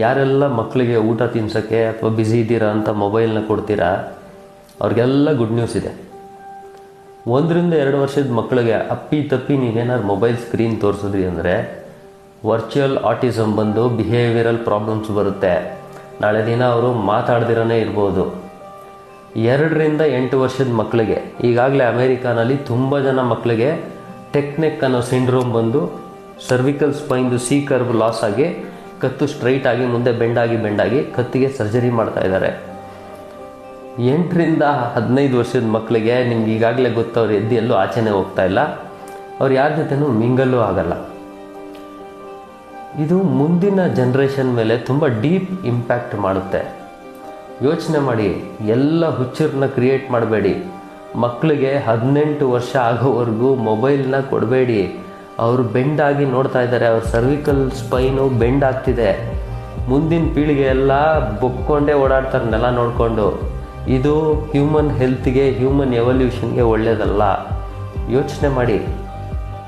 ಯಾರೆಲ್ಲ ಮಕ್ಕಳಿಗೆ ಊಟ ತಿನ್ಸೋಕ್ಕೆ ಅಥವಾ ಬ್ಯುಸಿ ಇದ್ದೀರಾ ಅಂತ ಮೊಬೈಲ್ನ ಕೊಡ್ತೀರಾ ಅವ್ರಿಗೆಲ್ಲ ಗುಡ್ ನ್ಯೂಸ್ ಇದೆ. 1-2 ವರ್ಷದ ಮಕ್ಕಳಿಗೆ ಅಪ್ಪಿ ತಪ್ಪಿ ನೀವೇನಾದ್ರು ಮೊಬೈಲ್ ಸ್ಕ್ರೀನ್ ತೋರಿಸಿದ್ರಿ ಅಂದರೆ ವರ್ಚುವಲ್ ಆಟಿಸಮ್ ಬಂದು ಬಿಹೇವಿಯರಲ್ ಪ್ರಾಬ್ಲಮ್ಸ್ ಬರುತ್ತೆ. ನಾಳೆ ದಿನ ಅವರು ಮಾತಾಡ್ದಿರನೇ ಇರ್ಬೋದು. 2-8 ವರ್ಷದ ಮಕ್ಕಳಿಗೆ ಈಗಾಗಲೇ ಅಮೇರಿಕಾನಲ್ಲಿ ತುಂಬ ಜನ ಮಕ್ಕಳಿಗೆ ಟೆಕ್ನೆಕ್ ಅನ್ನೋ ಸಿಂಡ್ರೋಮ್ ಬಂದು ಸರ್ವಿಕಲ್ ಸ್ಪೈನ್ದು ಸಿ ಕರ್ವ್ ಲಾಸ್ ಆಗಿ ಕತ್ತು ಸ್ಟ್ರೈಟ್ ಆಗಿ ಮುಂದೆ ಬೆಂಡಾಗಿ ಕತ್ತಿಗೆ ಸರ್ಜರಿ ಮಾಡ್ತಾ ಇದ್ದಾರೆ. 8-15 ವರ್ಷದ ಮಕ್ಕಳಿಗೆ ನಿಮ್ಗೆ ಈಗಾಗಲೇ ಗೊತ್ತವ್ರು ಎದ್ದು ಎಲ್ಲೂ ಆಚೆನೇ ಹೋಗ್ತಾ ಇಲ್ಲ, ಅವ್ರು ಯಾರ ಜೊತೆನೂ ಮಿಂಗಲ್ಲೂ ಆಗಲ್ಲ. ಇದು ಮುಂದಿನ ಜನ್ರೇಷನ್ ಮೇಲೆ ತುಂಬ ಡೀಪ್ ಇಂಪ್ಯಾಕ್ಟ್ ಮಾಡುತ್ತೆ. ಯೋಚನೆ ಮಾಡಿ, ಎಲ್ಲ ಹುಚ್ಚರನ್ನ ಕ್ರಿಯೇಟ್ ಮಾಡಬೇಡಿ. ಮಕ್ಕಳಿಗೆ 18 ವರ್ಷ ಆಗೋವರೆಗೂ ಮೊಬೈಲ್ನ ಕೊಡಬೇಡಿ. ಅವರು ಬೆಂಡಾಗಿ ನೋಡ್ತಾ ಇದ್ದಾರೆ, ಅವ್ರ ಸರ್ವಿಕಲ್ ಸ್ಪೈನು ಬೆಂಡ್ ಆಗ್ತಿದೆ. ಮುಂದಿನ ಪೀಳಿಗೆ ಎಲ್ಲ ಬೊಕ್ಕೊಂಡೇ ಓಡಾಡ್ತಾರೆ ನೆಲ ನೋಡಿಕೊಂಡು. ಇದು ಹ್ಯೂಮನ್ ಹೆಲ್ತ್ಗೆ, ಹ್ಯೂಮನ್ ಎವಲ್ಯೂಷನ್ಗೆ ಒಳ್ಳೆಯದಲ್ಲ. ಯೋಚನೆ ಮಾಡಿ.